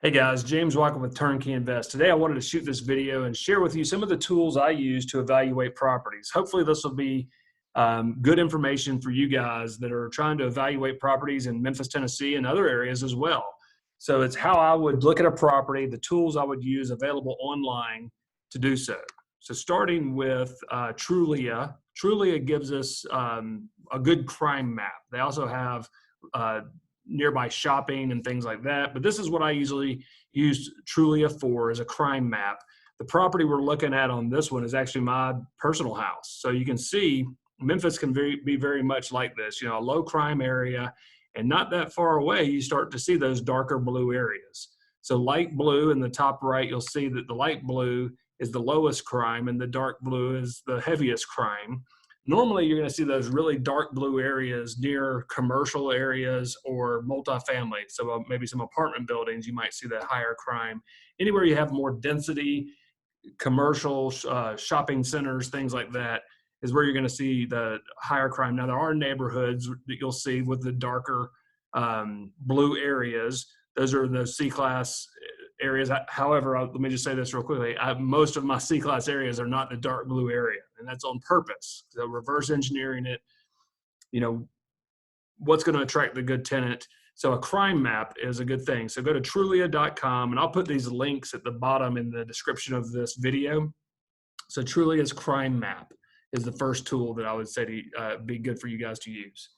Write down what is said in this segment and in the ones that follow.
Hey guys, James Walker with Turnkey Invest. Today I wanted to shoot this video and share with you some of the tools I use to evaluate properties. Hopefully this will be good information for you guys that are trying to evaluate properties in Memphis, Tennessee and other areas as well. So it's how I would look at a property, the tools I would use available online to do so. So starting with Trulia. Trulia gives us a good crime map. They also have nearby shopping and things like that. But this is what I usually use Trulia for, as a crime map. The property we're looking at on this one is actually my personal house. So you can see Memphis can be very much like this, a low crime area, and not that far away, you start to see those darker blue areas. So light blue in the top right, you'll see that the light blue is the lowest crime and the dark blue is the heaviest crime. Normally, you're going to see those really dark blue areas near commercial areas or multifamily. So maybe some apartment buildings, you might see that higher crime. Anywhere you have more density, commercial shopping centers, things like that, is where you're going to see the higher crime. Now, there are neighborhoods that you'll see with the darker blue areas. Those are the C-class areas. However, let me just say this real quickly. Most of my C-class areas are not the dark blue area, and that's on purpose. So reverse engineering it, what's going to attract the good tenant. So a crime map is a good thing. So go to Trulia.com, and I'll put these links at the bottom in the description of this video. So Trulia's crime map is the first tool that I would say to be good for you guys to use.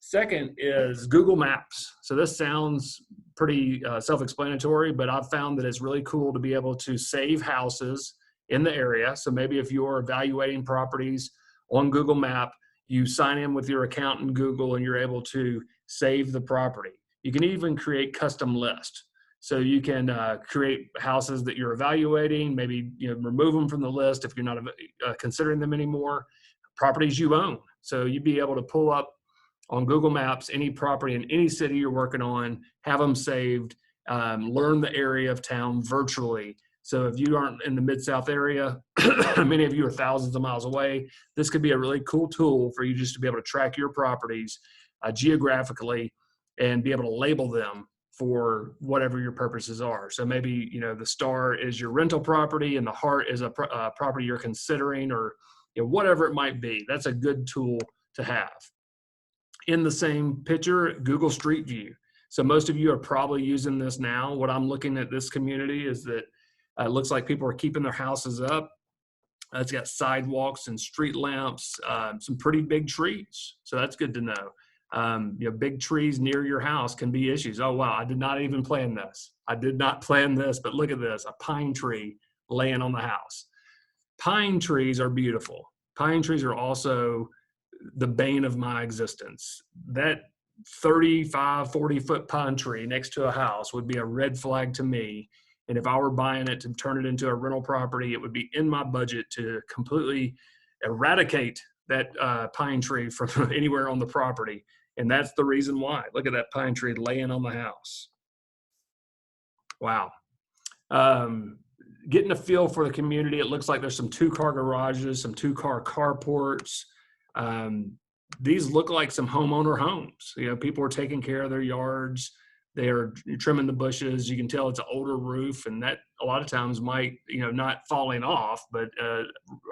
Second is Google Maps. So this sounds pretty self-explanatory, but I've found that it's really cool to be able to save houses in the area. So maybe if you're evaluating properties on Google Map, you sign in with your account in Google and you're able to save the property. You can even create custom lists. So you can create houses that you're evaluating, maybe remove them from the list if you're not considering them anymore. Properties you own. So you'd be able to pull up on Google Maps any property in any city you're working on, have them saved, learn the area of town virtually. So if you aren't in the Mid-South area, many of you are thousands of miles away, this could be a really cool tool for you just to be able to track your properties geographically and be able to label them for whatever your purposes are. So maybe, the star is your rental property and the heart is a property you're considering, or whatever it might be. That's a good tool to have. In the same picture, Google Street View. So most of you are probably using this now. What I'm looking at this community is that it looks like people are keeping their houses up. It's got sidewalks and street lamps, some pretty big trees. So that's good to know. Big trees near your house can be issues. Oh, wow, I did not even plan this. I did not plan this, but look at this, a pine tree laying on the house. Pine trees are beautiful. Pine trees are also the bane of my existence. That 35, 40-foot pine tree next to a house would be a red flag to me. And if I were buying it to turn it into a rental property, it would be in my budget to completely eradicate that pine tree from anywhere on the property. And that's the reason why. Look at that pine tree laying on the house. Wow. Getting a feel for the community, it looks like there's some 2-car garages, some 2-car carports. These look like some homeowner homes. People are taking care of their yards. They are trimming the bushes. You can tell it's an older roof, and that a lot of times might, not falling off, but a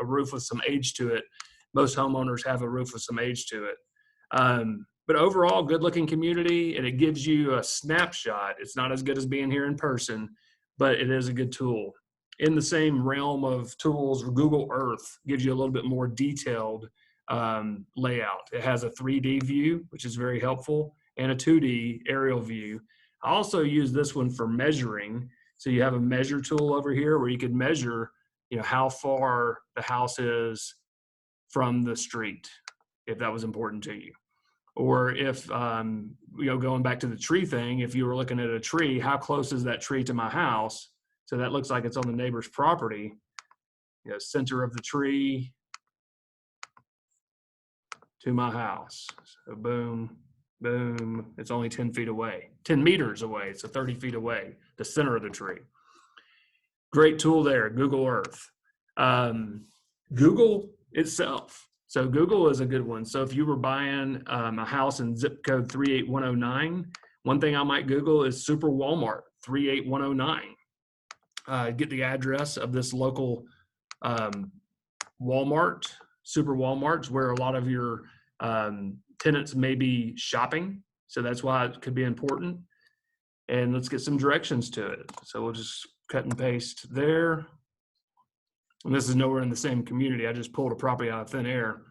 roof with some age to it. Most homeowners have a roof with some age to it. But overall, good-looking community, and it gives you a snapshot. It's not as good as being here in person, but it is a good tool. In the same realm of tools, Google Earth gives you a little bit more detailed layout. It has a 3D view, which is very helpful, and a 2D aerial view. I also use this one for measuring. So you have a measure tool over here where you could measure, how far the house is from the street, if that was important to you. Or if, going back to the tree thing, if you were looking at a tree, how close is that tree to my house? So that looks like it's on the neighbor's property. Center of the tree to my house. So boom, boom. It's only 10 feet away, 10 meters away. So 30 feet away, the center of the tree. Great tool there, Google Earth. Google itself. So Google is a good one. So if you were buying a house in zip code 38109, One thing I might Google is Super Walmart 38109. Get the address of this local Walmart, Super Walmarts, where a lot of your tenants may be shopping. So that's why it could be important. And let's get some directions to it. So we'll just cut and paste there. And this is nowhere in the same community. I just pulled a property out of thin air.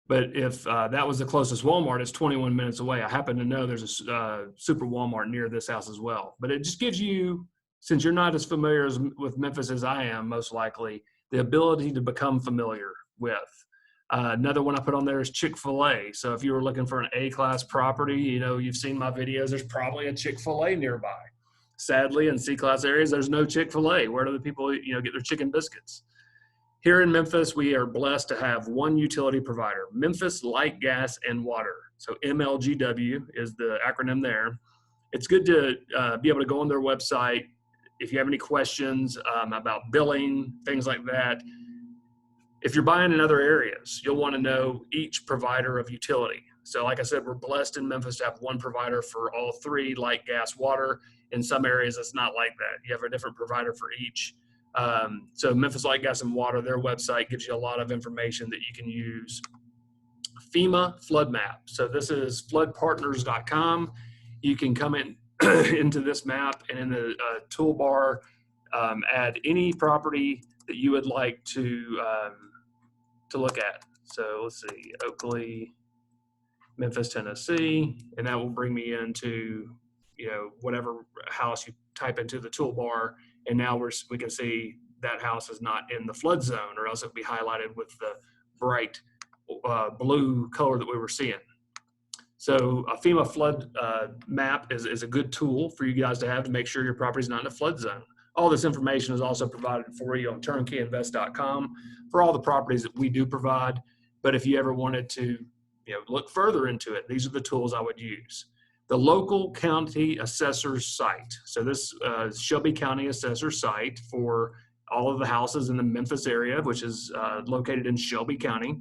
But if that was the closest Walmart, it's 21 minutes away. I happen to know there's a Super Walmart near this house as well. But it just gives you, since you're not as familiar with Memphis as I am, most likely, the ability to become familiar with. Another one I put on there is Chick-fil-A. So if you were looking for an A-class property, you know, you've seen my videos, there's probably a Chick-fil-A nearby. Sadly, in C-class areas, there's no Chick-fil-A. Where do the people, you know, get their chicken biscuits? Here in Memphis, we are blessed to have one utility provider, Memphis Light, Gas, and Water. So MLGW is the acronym there. It's good to be able to go on their website. If you have any questions about billing, things like that. If you're buying in other areas, you'll want to know each provider of utility. So like I said, we're blessed in Memphis to have one provider for all three, light, gas, water. In some areas, it's not like that. You have a different provider for each. So Memphis Light, Gas, and Water, their website gives you a lot of information that you can use. FEMA flood map. So this is floodpartners.com. You can come in into this map, and in the toolbar, add any property that you would like to look at. So let's see, Oakley, Memphis, Tennessee, and that will bring me into, you know, whatever house you type into the toolbar. And now we can see that house is not in the flood zone, or else it would be highlighted with the bright blue color that we were seeing. So a FEMA flood map is a good tool for you guys to have to make sure your property is not in a flood zone. All this information is also provided for you on turnkeyinvest.com for all the properties that we do provide. But if you ever wanted to, you know, look further into it, these are the tools I would use. The local county assessor's site. So this Shelby County assessor site for all of the houses in the Memphis area, which is located in Shelby County.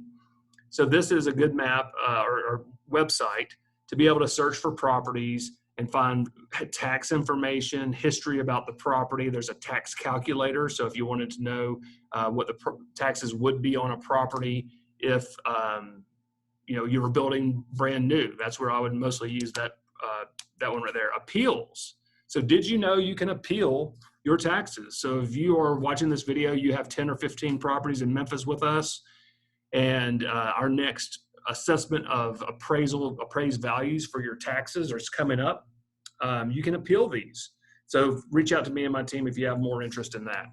So this is a good map or website to be able to search for properties and find tax information, history about the property. There's a tax calculator. So if you wanted to know what the taxes would be on a property if you know, you were building brand new, that's where I would mostly use that one right there. Appeals. So did you know you can appeal your taxes? So if you are watching this video, you have 10 or 15 properties in Memphis with us, and our next assessment of appraised values for your taxes is coming up. You can appeal these. So reach out to me and my team if you have more interest in that.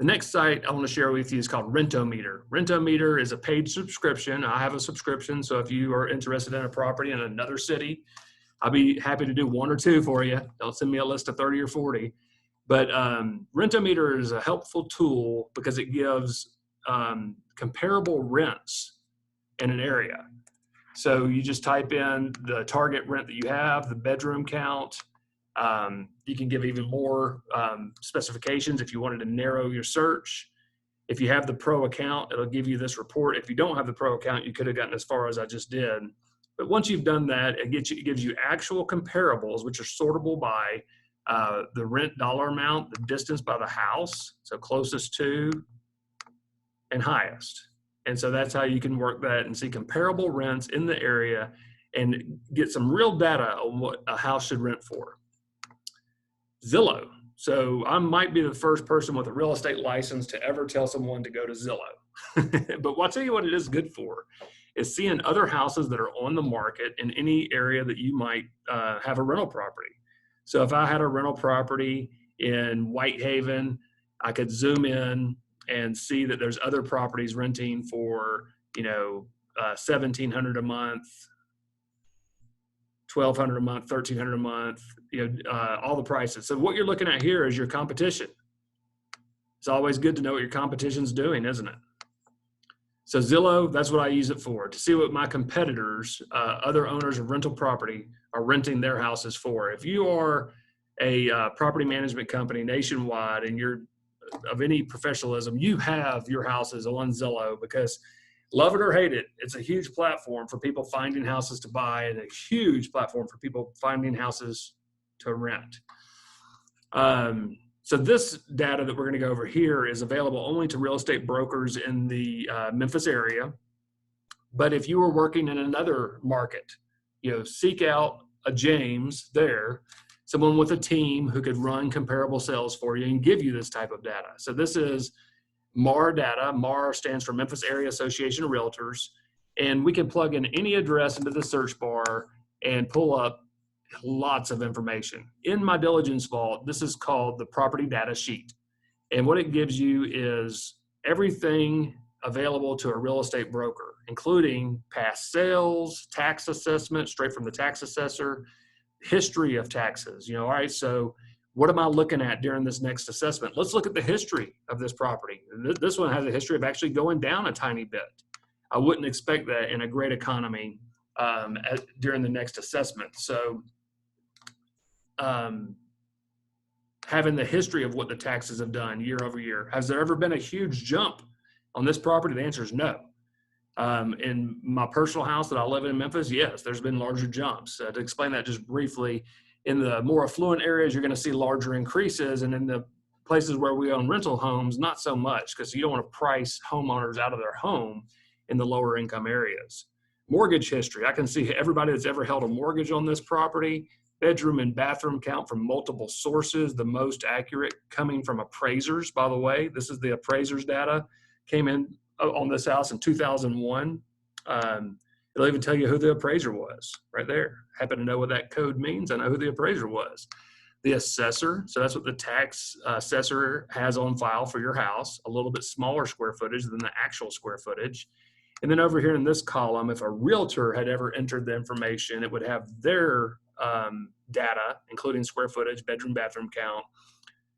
The next site I want to share with you is called Rentometer. Rentometer is a paid subscription. I have a subscription, so if you are interested in a property in another city, I'll be happy to do one or two for you. Don't send me a list of 30 or 40. But Rentometer is a helpful tool because it gives comparable rents in an area. So you just type in the target rent that you have, the bedroom count. You can give even more specifications if you wanted to narrow your search. If you have the pro account, it'll give you this report. If you don't have the pro account, you could have gotten as far as I just did. But once you've done that, it gives you actual comparables, which are sortable by the rent dollar amount, the distance by the house, so closest to and highest. And so that's how you can work that and see comparable rents in the area and get some real data on what a house should rent for. Zillow. So I might be the first person with a real estate license to ever tell someone to go to Zillow. But I'll tell you what it is good for is seeing other houses that are on the market in any area that you might have a rental property. So if I had a rental property in Whitehaven, I could zoom in and see that there's other properties renting for, you know, $1,700 a month, $1,200 a month, $1,300 a month, you know, all the prices. So what you're looking at here is your competition. It's always good to know what your competition's doing, isn't it? So Zillow, that's what I use it for, to see what my competitors, other owners of rental property, are renting their houses for. If you are a property management company nationwide and you're of any professionalism, you have your houses on Zillow because Love it or hate it, it's a huge platform for people finding houses to buy and a huge platform for people finding houses to rent. So this data that we're going to go over here is available only to real estate brokers in the Memphis area. But if you were working in another market, seek out a James there, someone with a team who could run comparable sales for you and give you this type of data. So this is MAR data. MAR stands for Memphis Area Association of Realtors. And we can plug in any address into the search bar and pull up lots of information. In my diligence vault, this is called the property data sheet. And what it gives you is everything available to a real estate broker, including past sales, tax assessment, straight from the tax assessor, history of taxes. All right, so what am I looking at during this next assessment? Let's look at the history of this property. This one has a history of actually going down a tiny bit. I wouldn't expect that in a great economy during the next assessment. So having the history of what the taxes have done year over year. Has there ever been a huge jump on this property? The answer is no. In my personal house that I live in Memphis, yes, there's been larger jumps. To explain that just briefly, in the more affluent areas, you're going to see larger increases. And in the places where we own rental homes, not so much, because you don't want to price homeowners out of their home in the lower income areas. Mortgage history. I can see everybody that's ever held a mortgage on this property. Bedroom and bathroom count from multiple sources, the most accurate coming from appraisers, by the way. This is the appraisers data. Came in on this house in 2001. It'll even tell you who the appraiser was right there. Happen to know what that code means. I know who the appraiser was. The assessor, so that's what the tax assessor has on file for your house, a little bit smaller square footage than the actual square footage. And then over here in this column, if a realtor had ever entered the information, it would have their data, including square footage, bedroom, bathroom count.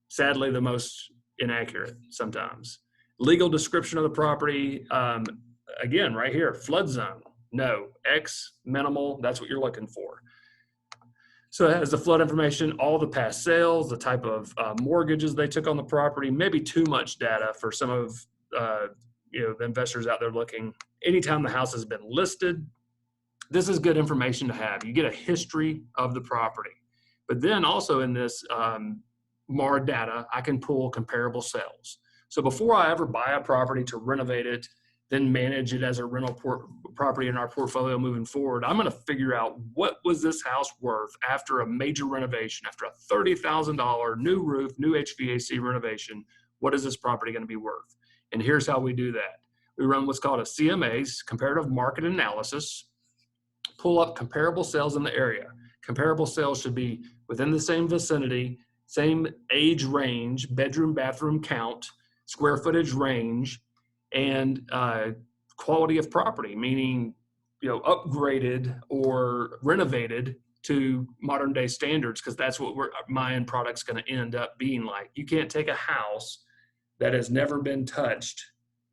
Sadly, the most inaccurate sometimes. Legal description of the property, again, right here, flood zone. No, X, minimal, that's what you're looking for. So it has the flood information, all the past sales, the type of mortgages they took on the property, maybe too much data for some of the investors out there looking. Anytime the house has been listed, this is good information to have. You get a history of the property. But then also in this MAR data, I can pull comparable sales. So before I ever buy a property to renovate it, then manage it as a rental property in our portfolio moving forward, I'm going to figure out what was this house worth after a major renovation, after a $30,000 new roof, new HVAC renovation. What is this property going to be worth? And here's how we do that. We run what's called a CMA's, comparative market analysis, pull up comparable sales in the area. Comparable sales should be within the same vicinity, same age range, bedroom, bathroom count, square footage range, and quality of property, meaning upgraded or renovated to modern day standards, because that's what my end product's going to end up being like. You can't take a house that has never been touched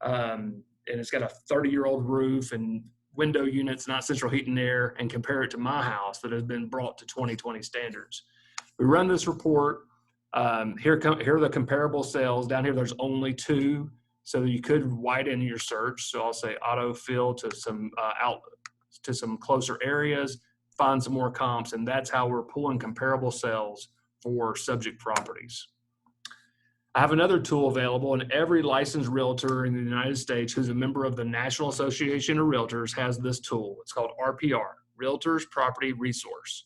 and it's got a 30-year-old roof and window units, not central heat and air, and compare it to my house that has been brought to 2020 standards. We run this report. Here are the comparable sales. Down here, there's only two, so you could widen your search. So I'll say autofill to some to some closer areas, find some more comps, and that's how we're pulling comparable sales for subject properties. I have another tool available, and every licensed realtor in the United States who's a member of the National Association of Realtors has this tool. It's called RPR, Realtors Property Resource.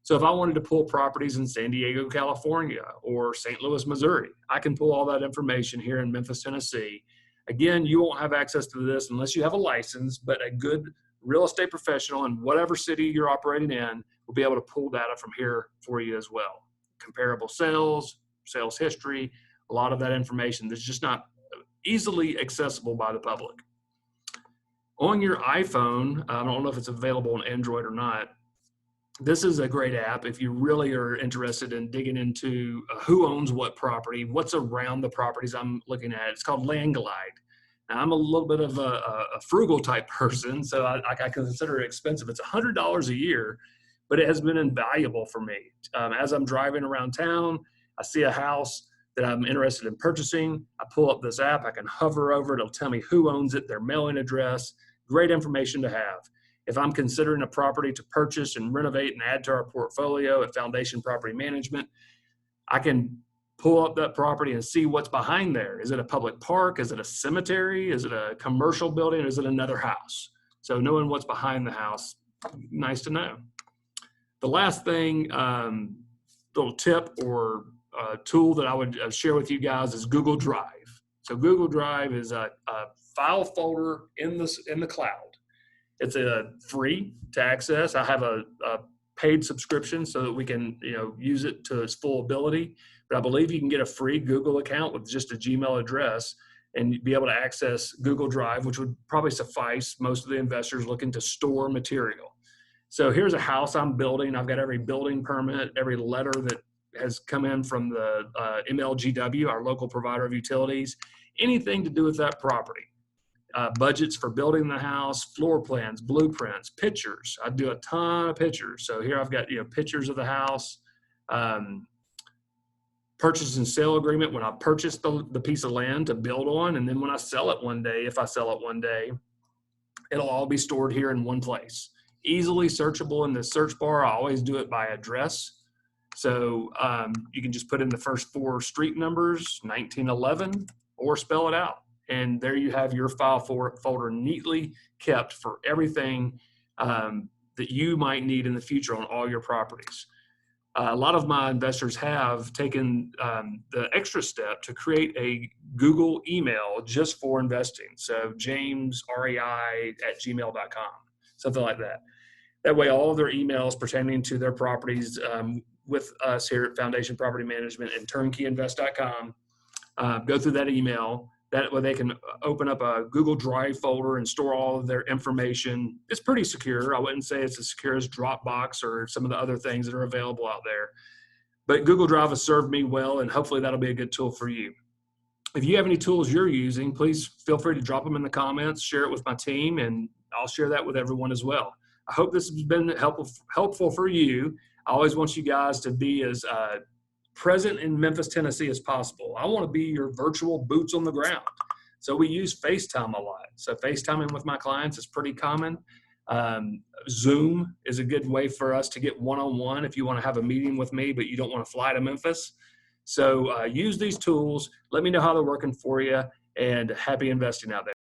So if I wanted to pull properties in San Diego, California, or St. Louis, Missouri, I can pull all that information here in Memphis, Tennessee. Again, you won't have access to this unless you have a license, but a good real estate professional in whatever city you're operating in will be able to pull data from here for you as well. Comparable sales, sales history, a lot of that information that's just not easily accessible by the public. On your iPhone, I don't know if it's available on Android or not, this is a great app if you really are interested in digging into who owns what property, what's around the properties I'm looking at. It's called Land Glide. Now, I'm a little bit of a frugal type person, so I consider it expensive. It's $100 a year, but it has been invaluable for me. As I'm driving around town, I see a house that I'm interested in purchasing. I pull up this app, I can hover over it, it'll tell me who owns it, their mailing address. Great information to have. If I'm considering a property to purchase and renovate and add to our portfolio at Foundation Property Management, I can pull up that property and see what's behind there. Is it a public park? Is it a cemetery? Is it a commercial building? Or is it another house? So knowing what's behind the house, nice to know. The last thing, little tip or tool that I would share with you guys is Google Drive. So Google Drive is a file folder in the cloud. It's free to access. I have a paid subscription so that we can use it to its full ability. But I believe you can get a free Google account with just a Gmail address and be able to access Google Drive, which would probably suffice most of the investors looking to store material. So here's a house I'm building. I've got every building permit, every letter that has come in from the MLGW, our local provider of utilities, anything to do with that property. Budgets for building the house, floor plans, blueprints, pictures. I do a ton of pictures. So here I've got pictures of the house, purchase and sale agreement when I purchase the piece of land to build on, and then when I sell it one day, if I sell it one day, it'll all be stored here in one place. Easily searchable in the search bar. I always do it by address. So you can just put in the first 4 street numbers, 1911, or spell it out. And there you have your file folder neatly kept for everything that you might need in the future on all your properties. A lot of my investors have taken the extra step to create a Google email just for investing. So jamesrei@gmail.com, something like that. That way, all of their emails pertaining to their properties with us here at Foundation Property Management and turnkeyinvest.com go through that email. That way they can open up a Google Drive folder and store all of their information. It's pretty secure. I wouldn't say it's as secure as Dropbox or some of the other things that are available out there. But Google Drive has served me well, and hopefully that'll be a good tool for you. If you have any tools you're using, please feel free to drop them in the comments, share it with my team, and I'll share that with everyone as well. I hope this has been helpful for you. I always want you guys to be as present in Memphis, Tennessee as possible. I want to be your virtual boots on the ground. So we use FaceTime a lot. So FaceTiming with my clients is pretty common. Zoom is a good way for us to get one-on-one if you want to have a meeting with me, but you don't want to fly to Memphis. So use these tools. Let me know how they're working for you, and happy investing out there.